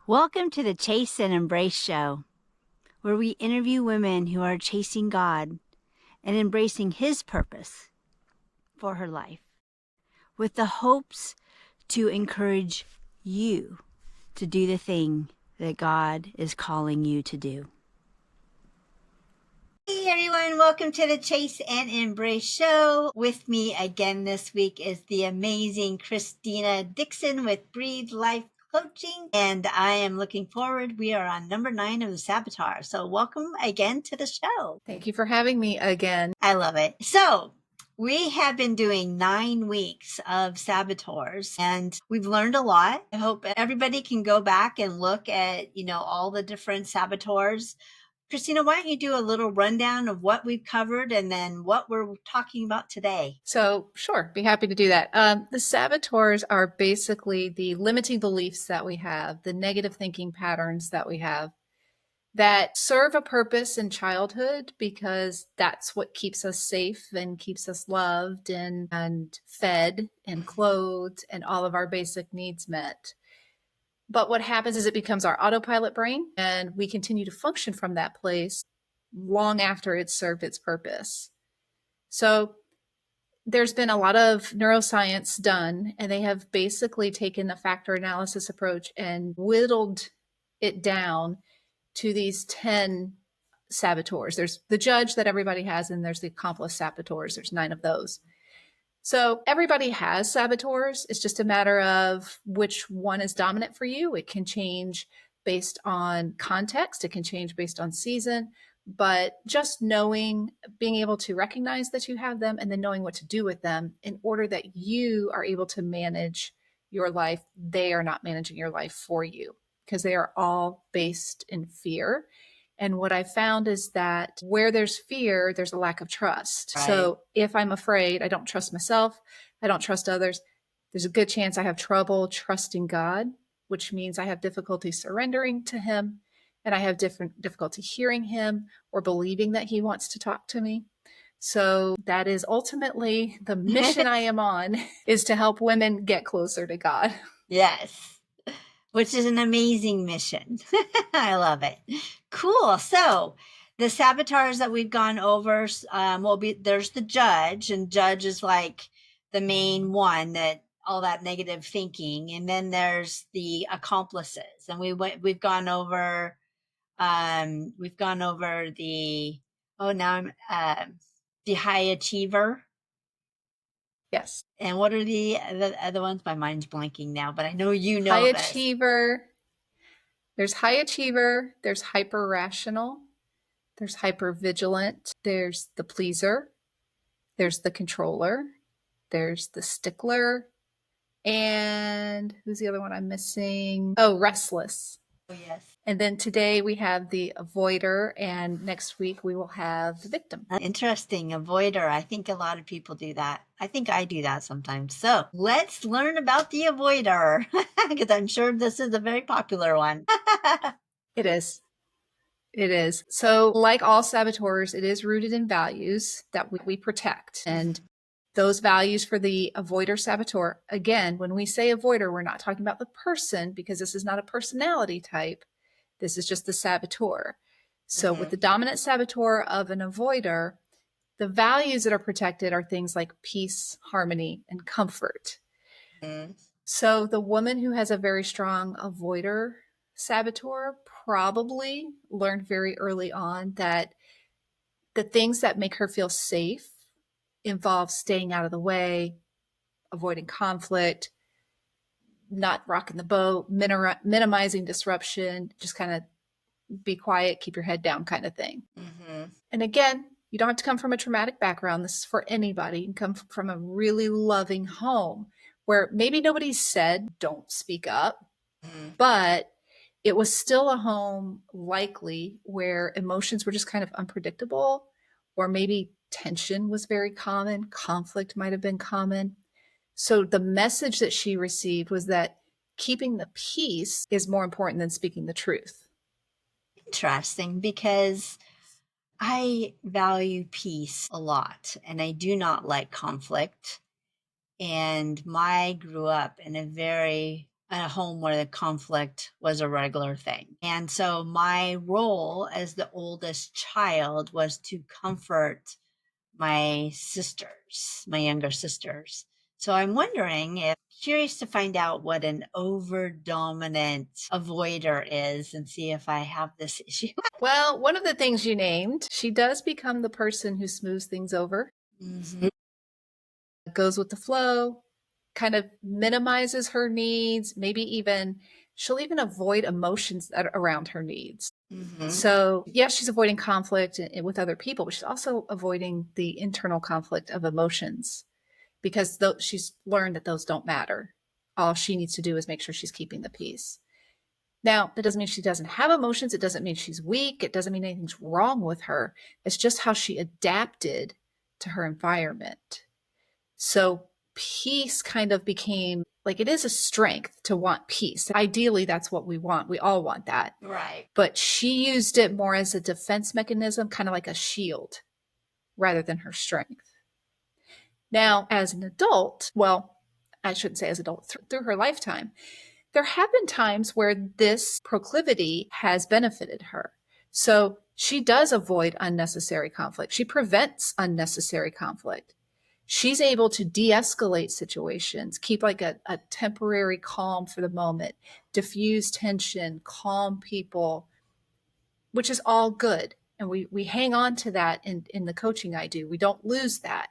Welcome to the Chase and Embrace Show, where we interview women who are chasing God and embracing His purpose for her life, with the hopes to encourage you to do the thing that God is calling you to do. Hey everyone, welcome to the Chase and Embrace Show. With me again this week is the amazing Krystina Dixon with Breathe Life Coaching, and I am looking forward. We are on number 9 of the Saboteur. So welcome again to the show. Thank you for having me again. I love it. So we have been doing 9 weeks of Saboteurs and we've learned a lot. I hope everybody can go back and look at, all the different Saboteurs. Krystina, why don't you do a little rundown of what we've covered and then what we're talking about today? So, sure, be happy to do that. The saboteurs are basically the limiting beliefs that we have, the negative thinking patterns that we have that serve a purpose in childhood because that's what keeps us safe and keeps us loved and fed and clothed and all of our basic needs met. But what happens is it becomes our autopilot brain, and we continue to function from that place long after it's served its purpose. So there's been a lot of neuroscience done, and they have basically taken a factor analysis approach and whittled it down to these 10 saboteurs. There's the judge that everybody has, and there's the accomplice saboteurs. There's 9 of those. So everybody has saboteurs. It's just a matter of which one is dominant for you. It can change based on context. It can change based on season. But just knowing, being able to recognize that you have them and then knowing what to do with them in order that you are able to manage your life, they are not managing your life for you because they are all based in fear. And what I found is that where there's fear, there's a lack of trust. Right. So if I'm afraid, I don't trust myself, I don't trust others, there's a good chance I have trouble trusting God, which means I have difficulty surrendering to Him, and I have difficulty hearing Him or believing that He wants to talk to me. So that is ultimately the mission I am on, is to help women get closer to God. Yes. Which is an amazing mission. I love it. Cool. So the saboteurs that we've gone over there's the judge, and judge is like the main one, that all that negative thinking. And then there's the accomplices. And we've gone over the the high achiever. Yes. And what are the other ones? My mind's blanking now, but I know you know high this. achiever. There's high achiever. There's hyper rational. There's hyper vigilant. There's the pleaser. There's the controller. There's the stickler. And who's the other one I'm missing? Oh, restless. Oh, yes. And then today we have the avoider, and next week we will have the victim. Interesting. Avoider. I think a lot of people do that. I think I do that sometimes. So let's learn about the avoider, because I'm sure this is a very popular one. It is. It is. So like all saboteurs, it is rooted in values that we protect. And those values for the avoider saboteur, again, when we say avoider, we're not talking about the person, because this is not a personality type. This is just the saboteur. So with the dominant saboteur of an avoider, the values that are protected are things like peace, harmony, and comfort. So the woman who has a very strong avoider saboteur probably learned very early on that the things that make her feel safe involve staying out of the way, avoiding conflict, not rocking the boat, minimizing disruption, just kind of be quiet, keep your head down kind of thing. And again, you don't have to come from a traumatic background. This is for anybody. You can come from a really loving home where maybe nobody said, don't speak up, but it was still a home likely where emotions were just kind of unpredictable, or maybe tension was very common. Conflict might have been common. So the message that she received was that keeping the peace is more important than speaking the truth. Interesting, because I value peace a lot, and I do not like conflict. And I grew up in a very a home where the conflict was a regular thing. And so my role as the oldest child was to comfort my sisters, my younger sisters. So I'm wondering if curious to find out what an over dominant avoider is and see if I have this issue. Well, one of the things you named, she does become the person who smooths things over, Mhm. goes with the flow, kind of minimizes her needs, maybe even she'll even avoid emotions that are around her needs. Mhm. So, yes, she's avoiding conflict with other people, but she's also avoiding the internal conflict of emotions because she's learned that those don't matter. All she needs to do is make sure she's keeping the peace. Now, that doesn't mean she doesn't have emotions. It doesn't mean she's weak. It doesn't mean anything's wrong with her. It's just how she adapted to her environment. So peace kind of became like it is a strength to want peace. Ideally, that's what we want. We all want that. Right. But she used it more as a defense mechanism, kind of like a shield rather than her strength. Now, as an adult, well, I shouldn't say as an adult, through her lifetime, there have been times where this proclivity has benefited her. So she does avoid unnecessary conflict. She prevents unnecessary conflict. She's able to de escalate situations, keep like a temporary calm for the moment, diffuse tension, calm people, which is all good. And we hang on to that in the coaching I do. We don't lose that.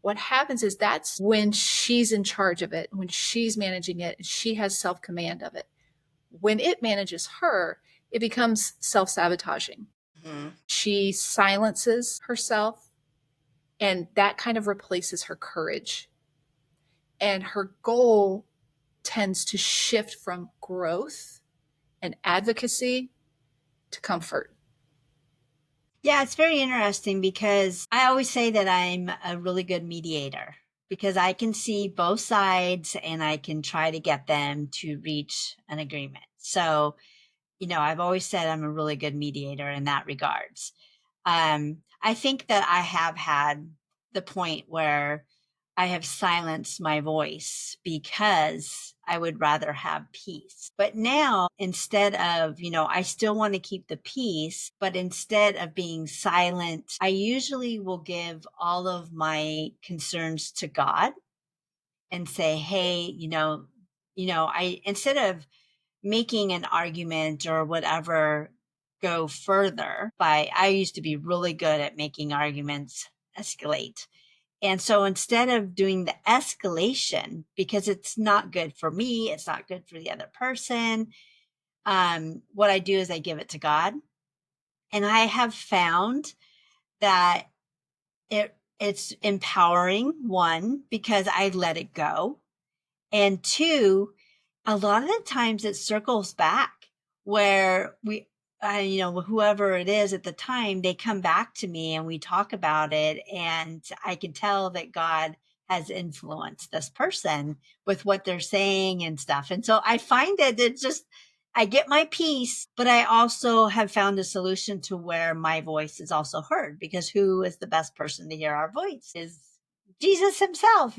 What happens is that's when she's in charge of it, when she's managing it, she has self command of it. When it manages her, it becomes self sabotaging. Mhm. She silences herself, and that kind of replaces her courage. And her goal tends to shift from growth and advocacy to comfort. Yeah, it's very interesting because I always say that I'm a really good mediator because I can see both sides and I can try to get them to reach an agreement. So, I've always said I'm a really good mediator in that regards. I think that I have had the point where I have silenced my voice because I would rather have peace. But now, instead of, I still want to keep the peace, but instead of being silent, I usually will give all of my concerns to God and say, hey, I, instead of making an argument or whatever go further by I used to be really good at making arguments escalate. And so instead of doing the escalation, because it's not good for me, it's not good for the other person, what I do is I give it to God. And I have found that it's empowering, one, because I let it go. And two, a lot of the times it circles back where whoever it is at the time, they come back to me and we talk about it. And I can tell that God has influenced this person with what they're saying and stuff. And so I find that it's just, I get my peace, but I also have found a solution to where my voice is also heard because who is the best person to hear our voice is Jesus himself.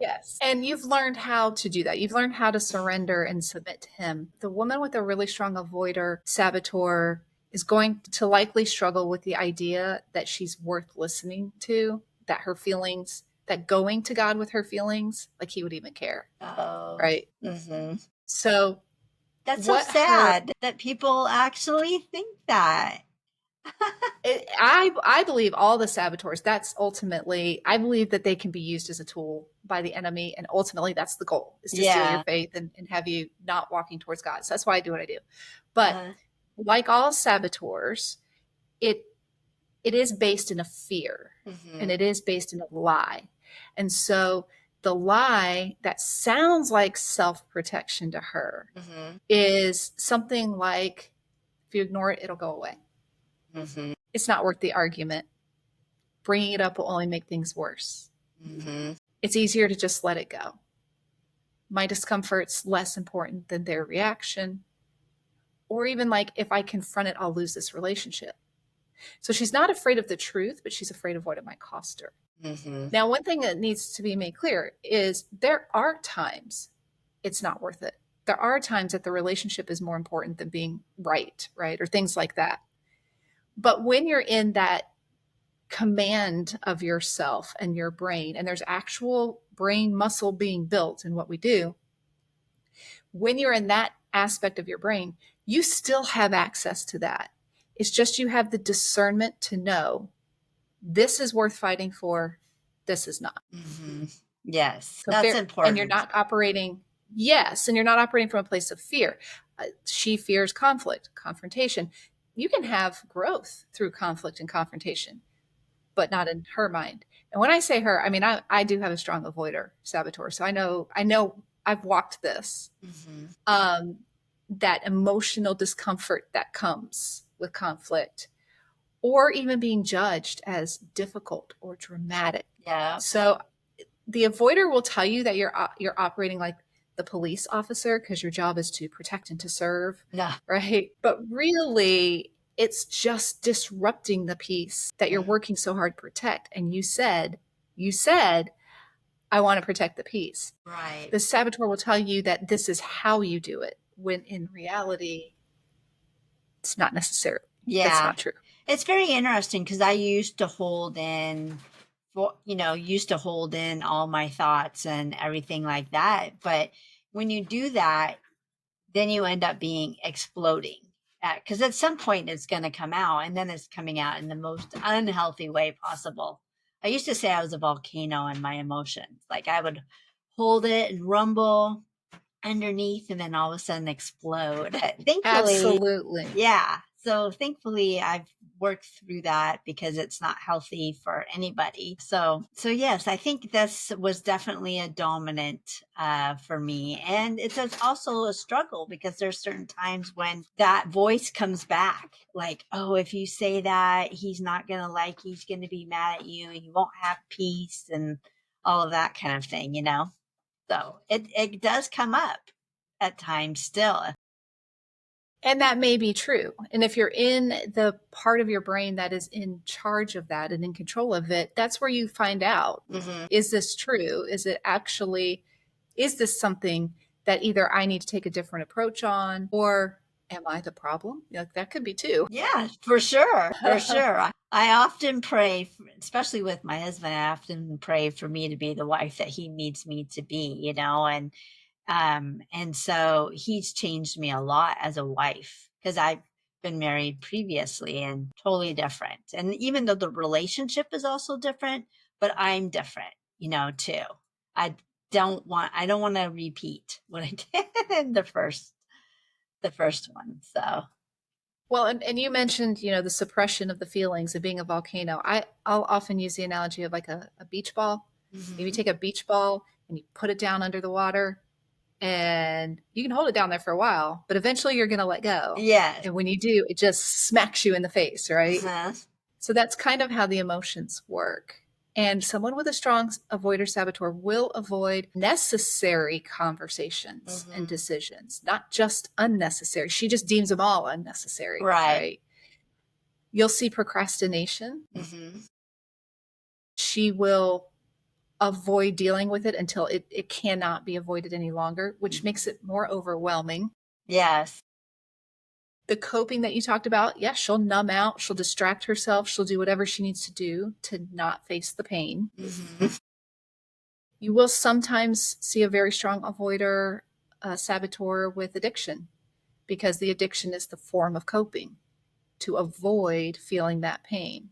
Yes. And you've learned how to do that. You've learned how to surrender and submit to him. The woman with a really strong avoider, saboteur, is going to likely struggle with the idea that she's worth listening to, that her feelings, that going to God with her feelings, like he would even care. Oh. Right. Hmm. So, That's so what her sad that people actually think that. I believe all the saboteurs, that's ultimately, I believe that they can be used as a tool by the enemy. And ultimately, that's the goal is to steal your Yeah. faith and have you not walking towards God. So that's why I do what I do. But Uh, like all saboteurs, it it is based in a fear and hmm. it is based in a lie. And so the lie that sounds like self protection to her Hmm. is something like, if you ignore it, it'll go away. Hmm. It's not worth the argument. Bringing it up will only make things worse. Hmm. It's easier to just let it go. My discomfort's less important than their reaction. Or even like, if I confront it, I'll lose this relationship. So she's not afraid of the truth, but she's afraid of what it might cost her. Hmm. Now, one thing that needs to be made clear is there are times it's not worth it. There are times that the relationship is more important than being right, right? Or things like that. But when you're in that command of yourself and your brain, and there's actual brain muscle being built in what we do, when you're in that aspect of your brain, you still have access to that. It's just you have the discernment to know this is worth fighting for, this is not. Mm-hmm. Yes, So that's and you're important. not operating, yes, and you're not operating from a place of fear. She fears conflict, confrontation. You can have growth through conflict and confrontation, but not in her mind. And when I say her, I mean I do have a strong avoider saboteur, so I know I've walked this. Mm-hmm. That emotional discomfort that comes with conflict, or even being judged as difficult or dramatic. Yeah. So the avoider will tell you that you're operating like the police officer because your job is to protect and to serve, No. right? But really, it's just disrupting the peace that you're working so hard to protect. And you said, I want to protect the peace. Right. The saboteur will tell you that this is how you do it, when in reality, it's not necessary. That's Yeah. not true. It's very interesting because I used to hold in, used to hold in all my thoughts and everything like that. But when you do that, then you end up being exploding. Because at some point it's going to come out, and then it's coming out in the most unhealthy way possible. I used to say I was a volcano in my emotions. Like I would hold it and rumble underneath and then all of a sudden explode. Thankfully, Absolutely. yeah. So thankfully I've worked through that because it's not healthy for anybody. So yes, I think this was definitely a dominant for me. And it's also a struggle because there's certain times when that voice comes back like, oh, if you say that, he's not going to like, he's going to be mad at you and you won't have peace and all of that kind of thing. So it does come up at times still. And that may be true. And if you're in the part of your brain that is in charge of that and in control of it, that's where you find out, Mm-hmm. is this true? Is this something that either I need to take a different approach on, or am I the problem? That could be too. Yeah, for sure. For sure. I often pray, especially with my husband, I often pray for me to be the wife that he needs me to be. And so he's changed me a lot as a wife because I've been married previously and totally different. And even though the relationship is also different, but I'm different, too. I I don't want to repeat what I did in the first one. So, Well, and you mentioned, the suppression of the feelings of being a volcano. I'll often use the analogy of like a beach ball. If you mhm. take a beach ball and you put it down under the water, and you can hold it down there for a while, but eventually you're going to let go. Yes. And when you do, it just smacks you in the face, right? Uh-huh. So that's kind of how the emotions work. And someone with a strong avoider saboteur will avoid necessary conversations and Mhm. decisions, not just unnecessary. She just deems them all unnecessary, Right. right? You'll see procrastination. Mhm. She will avoid dealing with it until it cannot be avoided any longer, which makes Mhm. it more overwhelming. Yes. The coping that you talked about, yeah, she'll numb out, she'll distract herself, she'll do whatever she needs to do to not face the pain. Mhm. You will sometimes see a very strong avoider, saboteur with addiction, because the addiction is the form of coping to avoid feeling that pain.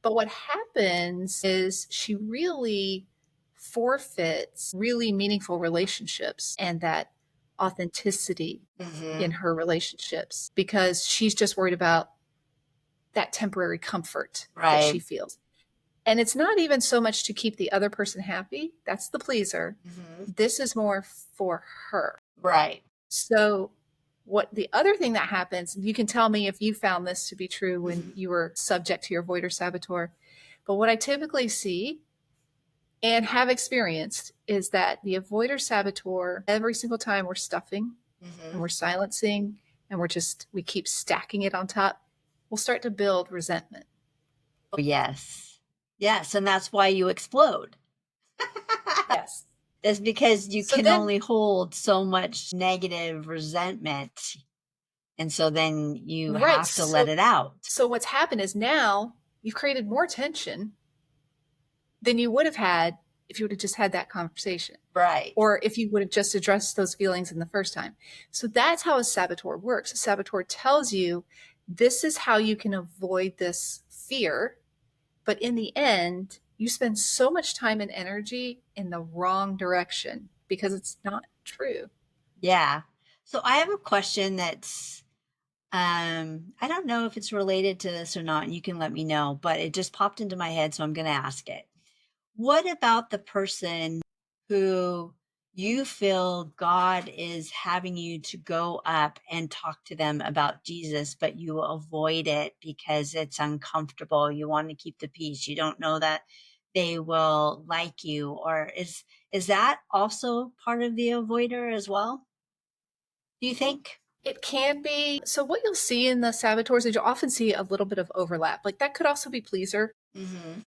But what happens is she really forfeits really meaningful relationships and that authenticity in Mhm. her relationships because she's just worried about that temporary comfort that Right. she feels. And it's not even so much to keep the other person happy, that's the pleaser. Mhm. This is more for her. Right. So, what the other thing that happens, you can tell me if you found this to be true when Mhm. you were subject to your avoider saboteur. But what I typically see and have experienced is that the avoider saboteur, every single time we're stuffing and Mhm. we're silencing and we keep stacking it on top, we'll start to build resentment. Oh, yes. Yes, and that's why you explode. Yes. is because you So can then, only hold so much negative resentment. And so then you right. have to let it out. So what's happened is now you've created more tension than you would have had if you would have just had that conversation, Right. or if you would have just addressed those feelings in the first time. So that's how a saboteur works. A saboteur tells you this is how you can avoid this fear. But in the end, you spend so much time and energy in the wrong direction because it's not true. Yeah. So I have a question that's I don't know if it's related to this or not, and you can let me know, but it just popped into my head, so I'm going to ask it. What about the person who you feel God is having you to go up and talk to them about Jesus, but you avoid it because it's uncomfortable? You want to keep the peace. You don't know that they will like you, or is that also part of the avoider as well? Do you think? It can be. So, what you'll see in the saboteurs is you'll often see a little bit of overlap. Like that could also be pleaser, Mm-hmm.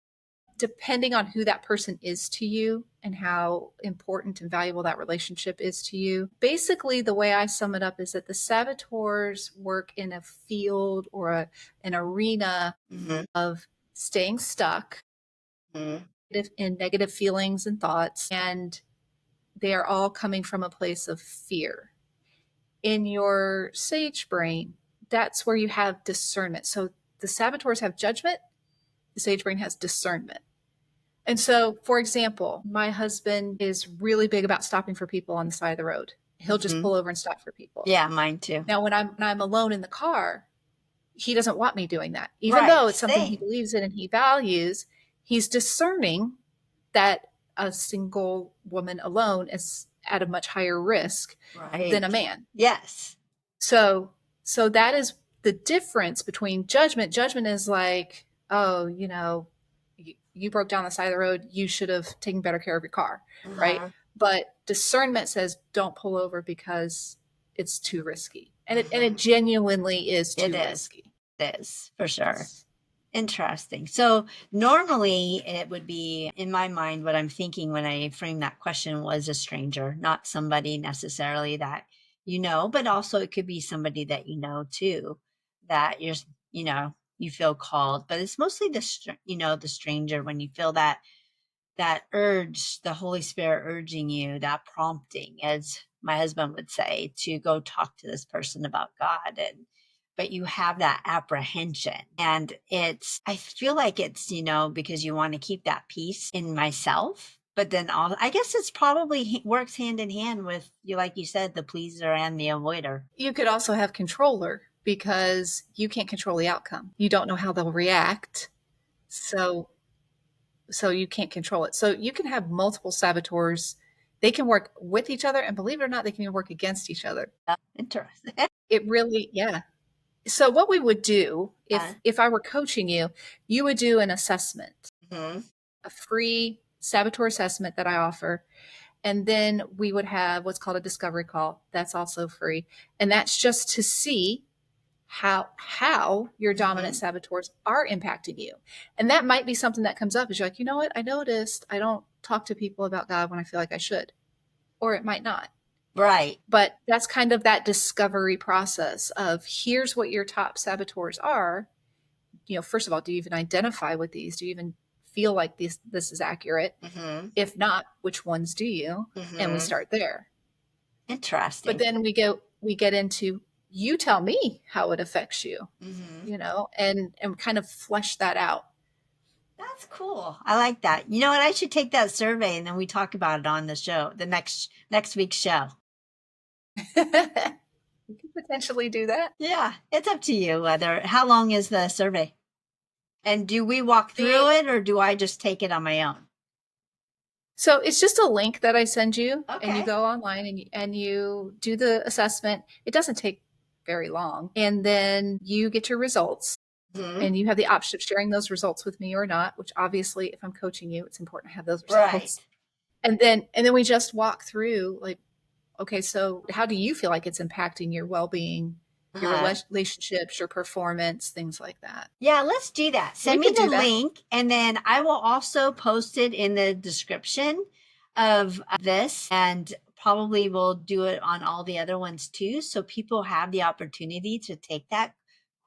depending on who that person is to you and how important and valuable that relationship is to you. Basically, the way I sum it up is that the saboteurs work in a field or an arena Mm-hmm. of staying stuck in negative feelings and thoughts, and they are all coming from a place of fear. In your sage brain, that's where you have discernment. So the saboteurs have judgment, the sage brain has discernment. And so, for example, my husband is really big about stopping for people on the side of the road. He'll just Mm-hmm. pull over and stop for people. Yeah, mine too. Now, when I'm alone in the car, he doesn't want me doing that. Even Right. though it's something he Same. believes in and he values, he's discerning that a single woman alone is at a much higher risk than Right. a man. Yes. So so that is the difference between judgment. Judgment is like, oh, you broke down the side of the road, you should have taken better care of your car, right? Uh-huh. But discernment says don't pull over because it's too risky. And it Uh-huh. genuinely is It too is. risky. It is for sure. Interesting. So normally it would be in my mind, what I'm thinking when I frame that question was a stranger, not somebody necessarily that you know, but also it could be somebody that you know too, that you know, you feel called, but it's mostly the stranger when you feel that urge, the Holy Spirit urging you, that prompting, as my husband would say, to go talk to this person about God. And but you have that apprehension. And I feel like it's, because you want to keep that peace in myself. But then I guess it's probably works hand in hand with you, like you said, the pleaser and the avoider. You could also have controller because you can't control the outcome. You don't know how they'll react. So you can't control it. So you can have multiple saboteurs. They can work with each other, and believe it or not, they can even work against each other. Interesting. It really, yeah. So what we would do uh, if I were coaching you, you would do an assessment, mhm. a free saboteur assessment that I offer. And then we would have what's called a discovery call. That's also free. And that's just to see how your dominant Mhm. saboteurs are impacting you. And that might be something that comes up is you're like, you know what? I noticed I don't talk to people about God when I feel like I should. Or it might not. Right. But that's kind of that discovery process of here's what your top saboteurs are. First of all, do you even identify with these? Do you even feel like this is accurate? Hmm. If not, which ones do you? And we Hmm. start there. But Interesting. then we get into you tell me how it affects you, Hmm. and kind of flesh that out. That's cool. I like that. You know what? I should take that survey and then we talk about it on the show, the next week's show. We could potentially do that. Yeah, it's up to you whether how long is the survey? And do we walk The through it or do I just take it on my own? So it's just a link that I send you, and you Okay. go online and you do the assessment. It doesn't take very long, and then you get your results, Hmm. and you have the option of sharing those results with me or not. Which obviously, if I'm coaching you, it's important to have those Right. results. And then we just walk through like, okay, so how do you feel like it's impacting your well-being, your Uh-huh. relationships, your performance, things like that. Yeah, let's do that. We Send me could the do that. link and then I will also post it in the description. of this, and probably we'll do it on all the other ones too. So people have the opportunity to take that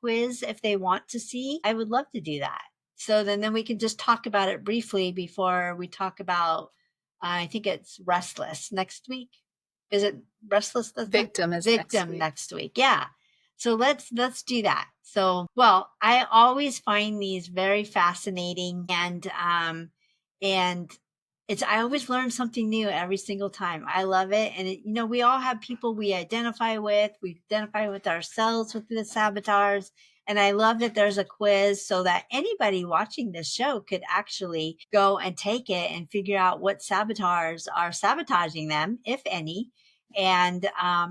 quiz if they want to see. I would love to do that. So then we can just talk about it briefly before we talk about, I think it's restless next week. Is it restless? Victim is next Victim week. next week. Yeah. So let's do that. So, well, I always find these very fascinating, and it's, I always learn something new every single time. I love it. And we all have people we identify with. We identify with ourselves with the saboteurs. And I love that there's a quiz so that anybody watching this show could actually go and take it and figure out what saboteurs are sabotaging them, if any. And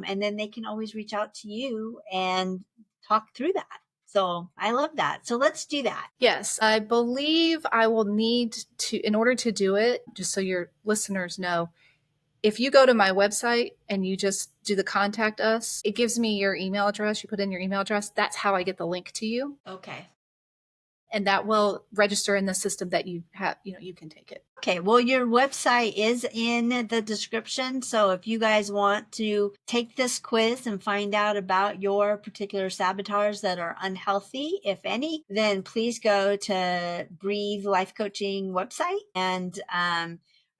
then they can always reach out to you and talk through that. So I love that. So let's do that. Yes, I believe I will need to, in order to do it, just so your listeners know, if you go to my website and you just do the contact us, it gives me your email address. You put in your email address. That's how I get the link to you. Okay. And that will register in the system that you have, you can take it. Okay, well, your website is in the description. So if you guys want to take this quiz and find out about your particular saboteurs that are unhealthy, if any, then please go to Breathe Life Coaching website and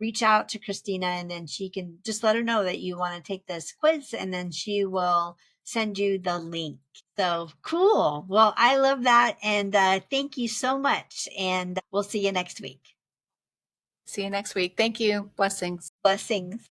reach out to Krystina, and then she can just let her know that you want to take this quiz, and then she will send you the link. So cool. Well, I love that. And thank you so much. And we'll see you next week. See you next week. Thank you. Blessings. Blessings.